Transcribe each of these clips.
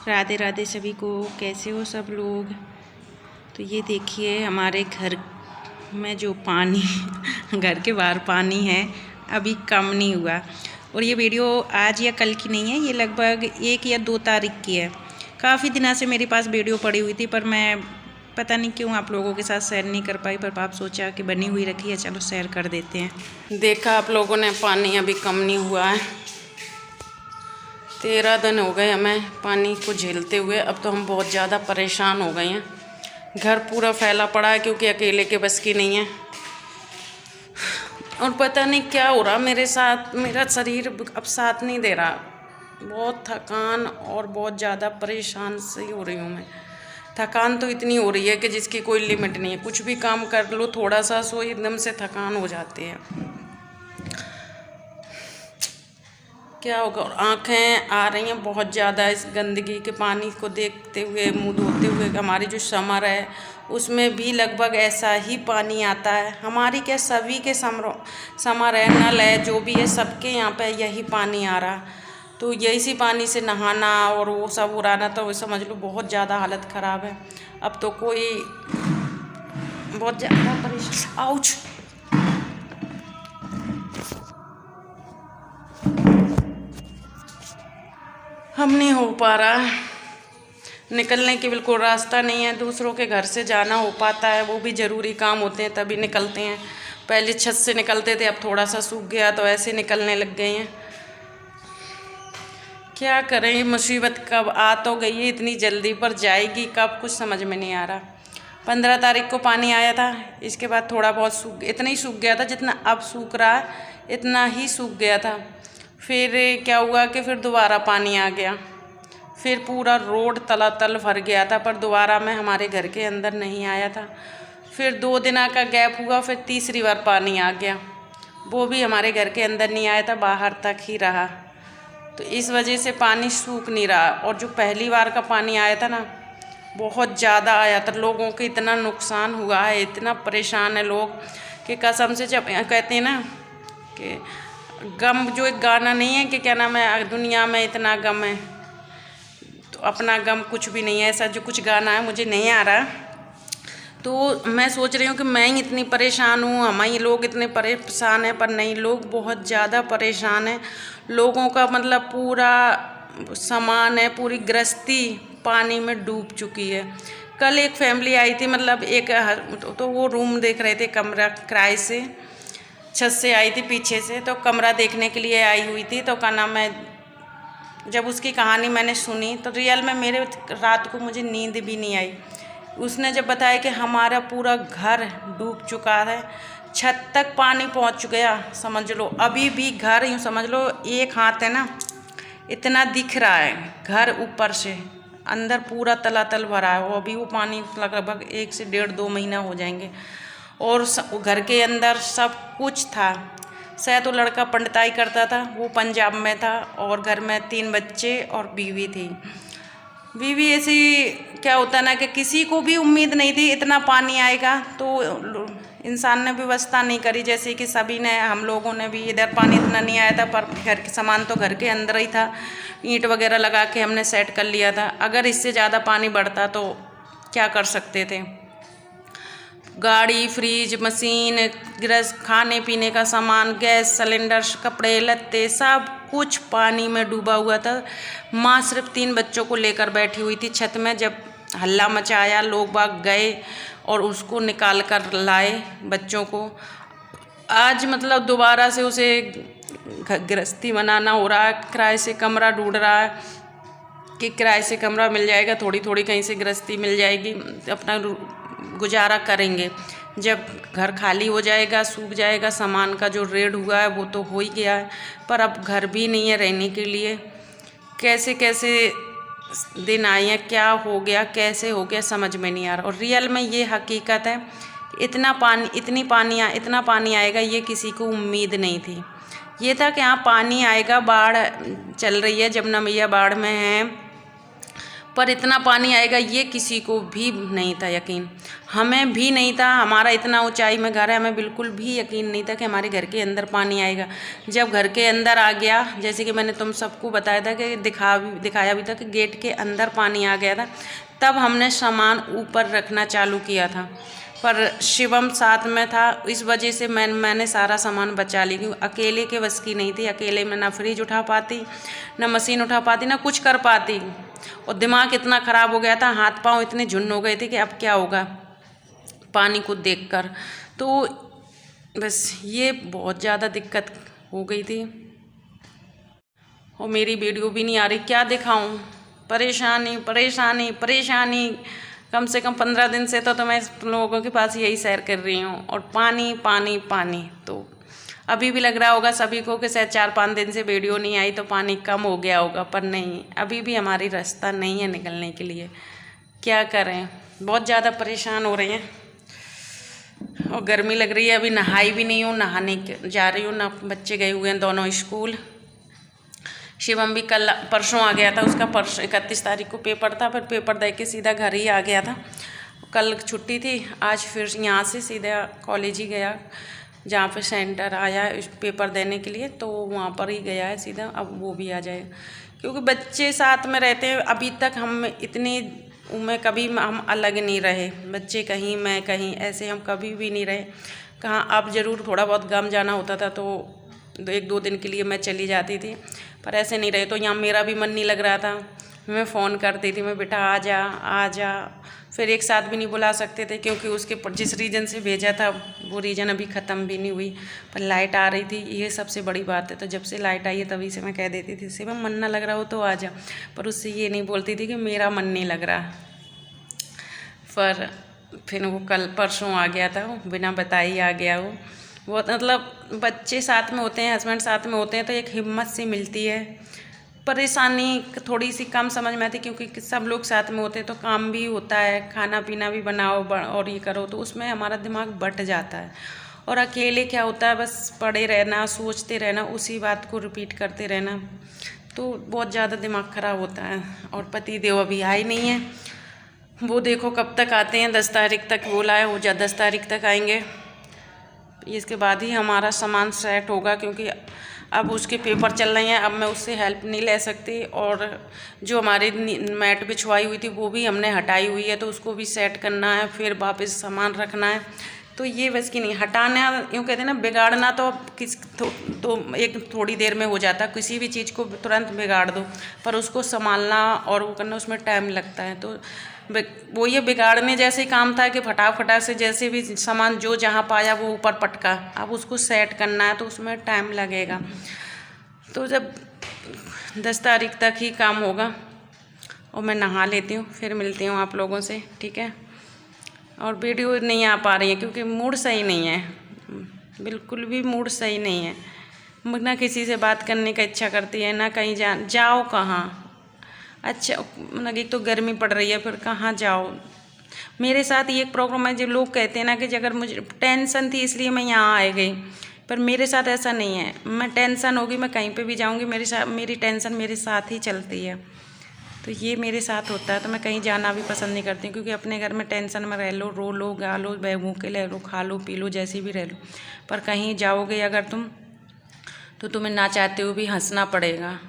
राधे राधे सभी को। कैसे हो सब लोग। तो ये देखिए हमारे घर में जो पानी घर के बाहर पानी है अभी कम नहीं हुआ। और ये वीडियो आज या कल की नहीं है, ये लगभग 1 या 2 तारीख की है। काफ़ी दिनों से मेरे पास वीडियो पड़ी हुई थी, पर मैं पता नहीं क्यों आप लोगों के साथ शेयर नहीं कर पाई। पर आप सोचा कि बनी हुई रखी है, चलो शेयर कर देते हैं। देखा आप लोगों ने, पानी अभी कम नहीं हुआ है। 13 दिन हो गए हमें पानी को झेलते हुए। अब तो हम बहुत ज़्यादा परेशान हो गए हैं। घर पूरा फैला पड़ा है क्योंकि अकेले के बस की नहीं है। और पता नहीं क्या हो रहा मेरे साथ, मेरा शरीर अब साथ नहीं दे रहा। बहुत थकान और बहुत ज़्यादा परेशान सी हो रही हूँ मैं। थकान तो इतनी हो रही है कि जिसकी कोई लिमिट नहीं है। कुछ भी काम कर लो, थोड़ा सा सो, एकदम से थकान हो जाती है। क्या होगा। और आँखें आ रही हैं बहुत ज़्यादा इस गंदगी के पानी को देखते हुए, मुँह धोते हुए। हमारी जो समर है उसमें भी लगभग ऐसा ही पानी आता है। हमारी क्या, सभी के समर है, नल है, जो भी है, सबके यहाँ पे यही पानी आ रहा। तो यही सी पानी से नहाना और वो सब उड़ाना, तो समझ लो बहुत ज़्यादा हालत ख़राब है। अब तो कोई बहुत ज़्यादा परेशान। आउच। हम नहीं हो पा रहा, निकलने की बिल्कुल रास्ता नहीं है। दूसरों के घर से जाना हो पाता है, वो भी ज़रूरी काम होते हैं तभी निकलते हैं। पहले छत से निकलते थे, अब थोड़ा सा सूख गया तो ऐसे निकलने लग गए हैं। क्या करें, मुसीबत कब आ तो गई है इतनी जल्दी, पर जाएगी कब कुछ समझ में नहीं आ रहा। 15 तारीख को पानी आया था, इसके बाद थोड़ा बहुत इतना ही सूख गया था जितना अब सूख रहा है, इतना ही सूख गया था। फिर क्या हुआ कि फिर दोबारा पानी आ गया। फिर पूरा रोड तलातल भर गया था, पर दोबारा में हमारे घर के अंदर नहीं आया था। फिर 2 दिन का गैप हुआ, फिर तीसरी बार पानी आ गया। वो भी हमारे घर के अंदर नहीं आया था, बाहर तक ही रहा। तो इस वजह से पानी सूख नहीं रहा। और जो पहली बार का पानी आया था ना, बहुत ज़्यादा आया था। लोगों को इतना नुकसान हुआ है, इतना परेशान है लोग कि कसम से। जब कहते हैं ना कि गम, जो एक गाना नहीं है कि क्या नाम है, दुनिया में इतना गम है तो अपना गम कुछ भी नहीं है, ऐसा जो कुछ गाना है, मुझे नहीं आ रहा। तो मैं सोच रही हूँ कि मैं ही इतनी परेशान हूँ, हम ही लोग इतने परेशान हैं, पर नहीं, लोग बहुत ज़्यादा परेशान हैं। लोगों का मतलब पूरा सामान है, पूरी गृहस्थी पानी में डूब चुकी है। कल एक फैमिली आई थी, मतलब एक तो वो रूम देख रहे थे, कमरा किराए से, छत से आई थी पीछे से, तो कमरा देखने के लिए आई हुई थी। तो क्या नाम है, जब उसकी कहानी मैंने सुनी तो रियल में मेरे रात को मुझे नींद भी नहीं आई। उसने जब बताया कि हमारा पूरा घर डूब चुका है, छत तक पानी पहुंच गया, समझ लो। अभी भी घर, यूँ समझ लो एक हाथ है ना, इतना दिख रहा है घर ऊपर से, अंदर पूरा तलातल भरा है। वो अभी वो पानी लगभग 1 से 1.5-2 महीना हो जाएंगे। और घर के अंदर सब कुछ था। शायद वो लड़का पंडिताई करता था, वो पंजाब में था, और घर में 3 बच्चे और बीवी थी। बीवी ऐसी, क्या होता ना कि किसी को भी उम्मीद नहीं थी इतना पानी आएगा, तो इंसान ने व्यवस्था नहीं करी। जैसे कि सभी ने, हम लोगों ने भी, इधर पानी इतना नहीं आया था, पर घर के सामान तो घर के अंदर ही था। ईंट वगैरह लगा के हमने सेट कर लिया था। अगर इससे ज़्यादा पानी बढ़ता तो क्या कर सकते थे। गाड़ी, फ्रिज, मशीन, गैस, खाने पीने का सामान, गैस सिलेंडर, कपड़े लत्ते, सब कुछ पानी में डूबा हुआ था। माँ सिर्फ 3 बच्चों को लेकर बैठी हुई थी छत में। जब हल्ला मचाया, लोग बाग गए और उसको निकाल कर लाए बच्चों को। आज मतलब दोबारा से उसे गृहस्थी बनाना हो रहा है। किराए से कमरा ढूंढ रहा है कि किराए से कमरा मिल जाएगा, थोड़ी थोड़ी कहीं से गृहस्थी मिल जाएगी, अपना गुजारा करेंगे। जब घर खाली हो जाएगा, सूख जाएगा, सामान का जो रेट हुआ है वो तो हो ही गया है, पर अब घर भी नहीं है रहने के लिए। कैसे कैसे दिन आए हैं, क्या हो गया, कैसे हो गया, समझ में नहीं आ रहा। और रियल में ये हकीकत है, इतना पानी आएगा ये किसी को उम्मीद नहीं थी। ये था कि हाँ पानी आएगा, बाढ़ चल रही है, जमुना मैया बाढ़ में है, पर इतना पानी आएगा ये किसी को भी नहीं था यकीन, हमें भी नहीं था। हमारा इतना ऊंचाई में घर है, हमें बिल्कुल भी यकीन नहीं था कि हमारे घर के अंदर पानी आएगा। जब घर के अंदर आ गया, जैसे कि मैंने तुम सबको बताया था कि दिखाया भी था कि गेट के अंदर पानी आ गया था, तब हमने सामान ऊपर रखना चालू किया था। पर शिवम साथ में था, इस वजह से मैंने सारा सामान बचा ली, क्योंकि अकेले के बस की नहीं थी। अकेले में ना फ्रिज उठा पाती, ना मशीन उठा पाती, ना कुछ कर पाती। और दिमाग इतना ख़राब हो गया था, हाथ पांव इतने झुन्न हो गए थे कि अब क्या होगा पानी को देखकर। तो बस ये बहुत ज़्यादा दिक्कत हो गई थी। और मेरी वीडियो भी नहीं आ रही, क्या दिखाऊं, परेशानी परेशानी परेशानी। कम से कम 15 दिन से तो मैं लोगों के पास यही शेयर कर रही हूँ। और पानी पानी पानी, तो अभी भी लग रहा होगा सभी को कि शायद 4-5 दिन से वीडियो नहीं आई तो पानी कम हो गया होगा, पर नहीं, अभी भी हमारी रास्ता नहीं है निकलने के लिए। क्या करें, बहुत ज़्यादा परेशान हो रहे हैं। और गर्मी लग रही है, अभी नहाई भी नहीं हूँ, नहाने जा रही हूँ ना। बच्चे गए हुए हैं दोनों स्कूल। शिवम भी कल परसों आ गया था, उसका परसों 31 तारीख को पेपर था, फिर पेपर दे के सीधा घर ही आ गया था। कल छुट्टी थी, आज फिर यहाँ से सीधा कॉलेज ही गया, जहाँ पे सेंटर आया पेपर देने के लिए, तो वहाँ पर ही गया है सीधा। अब वो भी आ जाएगा, क्योंकि बच्चे साथ में रहते हैं। अभी तक हम इतनी में कभी हम अलग नहीं रहे, बच्चे कहीं मैं कहीं, ऐसे हम कभी भी नहीं रहे। कहाँ अब ज़रूर थोड़ा बहुत गाँव जाना होता था तो 1-2 दिन के लिए मैं चली जाती थी, पर ऐसे नहीं रहे। तो यहाँ मेरा भी मन नहीं लग रहा था, मैं फ़ोन करती थी, मैं बेटा आ जा आ जा। फिर एक साथ भी नहीं बुला सकते थे, क्योंकि उसके जिस रीज़न से भेजा था वो रीज़न अभी ख़त्म भी नहीं हुई, पर लाइट आ रही थी, ये सबसे बड़ी बात है। तो जब से लाइट आई है तभी से मैं कह देती थी सिर्फ मन ना लग रहा हो तो आ जा, पर उससे ये नहीं बोलती थी कि मेरा मन नहीं लग रहा। पर फिर वो कल परसों आ गया था, बिना बताए ही आ गया वो। मतलब बच्चे साथ में होते हैं, हस्बैंड साथ में होते हैं तो एक हिम्मत सी मिलती है। परेशानी थोड़ी सी कम समझ में आती, क्योंकि सब लोग साथ में होते हैं तो काम भी होता है, खाना पीना भी बनाओ और ये करो, तो उसमें हमारा दिमाग बट जाता है। और अकेले क्या होता है, बस पड़े रहना, सोचते रहना, उसी बात को रिपीट करते रहना, तो बहुत ज़्यादा दिमाग ख़राब होता है। और पति देव अभी आए नहीं है, वो देखो कब तक आते हैं, 10 तारीख तक बोला है, वो 10 तारीख तक आएंगे। इसके बाद ही हमारा सामान सेट होगा, क्योंकि अब उसके पेपर चल रहे हैं, अब मैं उससे हेल्प नहीं ले सकती। और जो हमारी मैट बिछवाई हुई थी वो भी हमने हटाई हुई है, तो उसको भी सेट करना है, फिर वापस सामान रखना है। तो ये बस की नहीं, हटाना यूँ कहते हैं ना, बिगाड़ना तो तो एक थोड़ी देर में हो जाता है, किसी भी चीज़ को तुरंत बिगाड़ दो, पर उसको संभालना और वो करना, उसमें टाइम लगता है। तो वो ये बिगाड़ने जैसे काम था कि फटाफट से जैसे भी सामान जो जहाँ पाया वो ऊपर पटका, अब उसको सेट करना है तो उसमें टाइम लगेगा। तो जब 10 तारीख तक ही काम होगा। और मैं नहा लेती हूँ, फिर मिलती हूँ आप लोगों से, ठीक है। और वीडियो नहीं आ पा रही है क्योंकि मूड सही नहीं है, बिल्कुल भी मूड सही नहीं है। ना किसी से बात करने का इच्छा करती है, ना कहीं जाओ कहाँ। अच्छा, मतलब एक तो गर्मी पड़ रही है, फिर कहाँ जाओ। मेरे साथ ये एक प्रॉब्लम है, जो लोग कहते हैं ना कि अगर मुझे टेंशन थी इसलिए मैं यहाँ आ गई, पर मेरे साथ ऐसा नहीं है। मैं टेंशन होगी, मैं कहीं पे भी जाऊँगी, मेरी टेंशन मेरे साथ ही चलती है। तो ये मेरे साथ होता है, तो मैं कहीं जाना भी पसंद नहीं करती, क्योंकि अपने घर में टेंशन में रह लो, रो लो, गा लो, भूखे ले लो, खा लो, पी लो, जैसी भी रह लो। पर कहीं जाओगे अगर तुम, तो तुम्हें ना चाहते हुए भी हंसना पड़ेगा,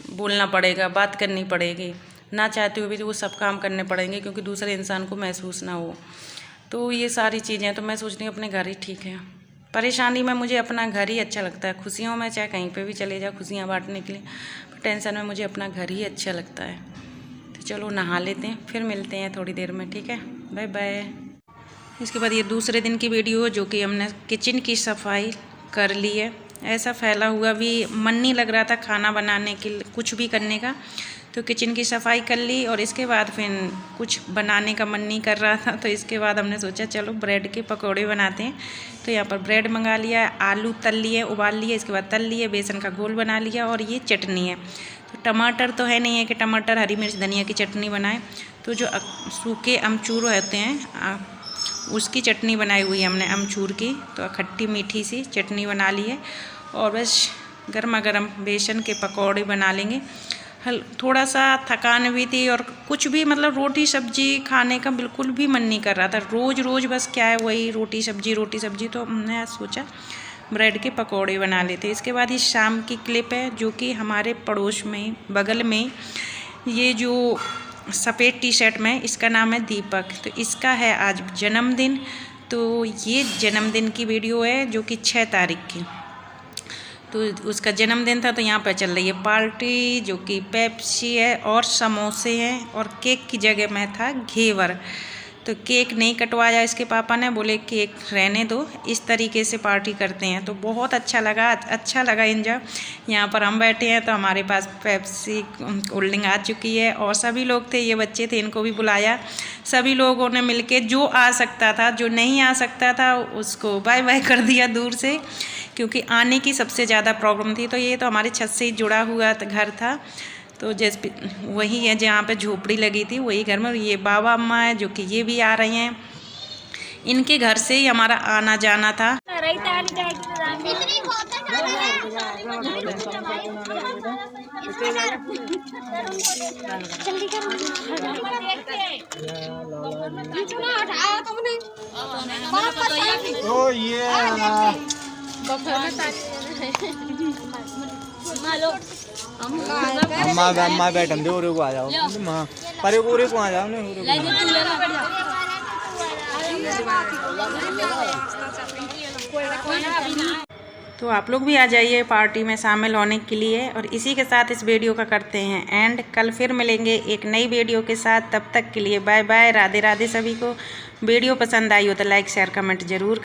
बोलना पड़ेगा, बात करनी पड़ेगी, ना चाहते हुए भी वो सब काम करने पड़ेंगे, क्योंकि दूसरे इंसान को महसूस ना हो। तो ये सारी चीज़ें, तो मैं सोच रही हूँ अपने घर ही ठीक है। परेशानी में मुझे अपना घर ही अच्छा लगता है, खुशियों में चाहे कहीं पे भी चले जाओ खुशियाँ बांटने के लिए, टेंशन में मुझे अपना घर ही अच्छा लगता है। तो चलो नहा लेते हैं, फिर मिलते हैं थोड़ी देर में, ठीक है, बाय बाय। इसके बाद ये दूसरे दिन की वीडियो, जो कि हमने किचन की सफाई कर ली है। ऐसा फैला हुआ भी मन नहीं लग रहा था खाना बनाने के लिए, कुछ भी करने का, तो किचन की सफाई कर ली। और इसके बाद फिर कुछ बनाने का मन नहीं कर रहा था, तो इसके बाद हमने सोचा चलो ब्रेड के पकौड़े बनाते हैं। तो यहाँ पर ब्रेड मंगा लिया, आलू तल लिए, उबाल लिए, इसके बाद तल लिए, बेसन का घोल बना लिया, और ये चटनी है। तो टमाटर तो है नहीं है कि टमाटर, हरी मिर्च, धनिया की चटनी बनाए, तो जो सूखे अमचूर होते हैं उसकी चटनी बनाई हुई है हमने, अमचूर की। तो खट्टी मीठी सी चटनी बना ली है, और बस गर्मा गर्म बेसन के पकौड़े बना लेंगे। थोड़ा सा थकान भी थी और कुछ भी मतलब रोटी सब्जी खाने का बिल्कुल भी मन नहीं कर रहा था। रोज़ रोज़ बस क्या है वही रोटी सब्जी। तो हमने आज सोचा ब्रेड के पकौड़े बना लेते। इसके बाद ये शाम की क्लिप है जो कि हमारे पड़ोस में बगल में ये जो सफ़ेद टी शर्ट में, इसका नाम है दीपक। तो इसका है आज जन्मदिन। तो ये जन्मदिन की वीडियो है जो कि 6 तारीख की। तो उसका जन्मदिन था तो यहाँ पर चल रही है पार्टी, जो कि पेप्सी है और समोसे हैं और केक की जगह में था घेवर। तो केक नहीं कटवाया इसके पापा ने, बोले केक रहने दो, इस तरीके से पार्टी करते हैं। तो बहुत अच्छा लगा एंजॉय। यहाँ पर हम बैठे हैं तो हमारे पास पेप्सी कोल्ड ड्रिंक आ चुकी है और सभी लोग थे, ये बच्चे थे, इनको भी बुलाया। सभी लोगों ने मिलके जो आ सकता था, जो नहीं आ सकता था उसको बाय बाय कर दिया दूर से, क्योंकि आने की सबसे ज़्यादा प्रॉब्लम थी। तो ये तो हमारे छत से ही जुड़ा हुआ घर था, तो जैसे वही है जहाँ पे झोपड़ी लगी थी वही घर में। ये बाबा अम्मा है जो कि ये भी आ रही हैं, इनके घर से ही हमारा आना जाना था। अम्मा बैठन दे, उरे को आ जाओ, परे को उरे को आ जाओ। तो आप लोग भी आ जाइए पार्टी में शामिल होने के लिए। और इसी के साथ इस वीडियो का करते हैं एंड। कल फिर मिलेंगे एक नई वीडियो के साथ, तब तक के लिए बाय बाय, राधे राधे सभी को। वीडियो पसंद आई हो तो लाइक शेयर कमेंट जरूर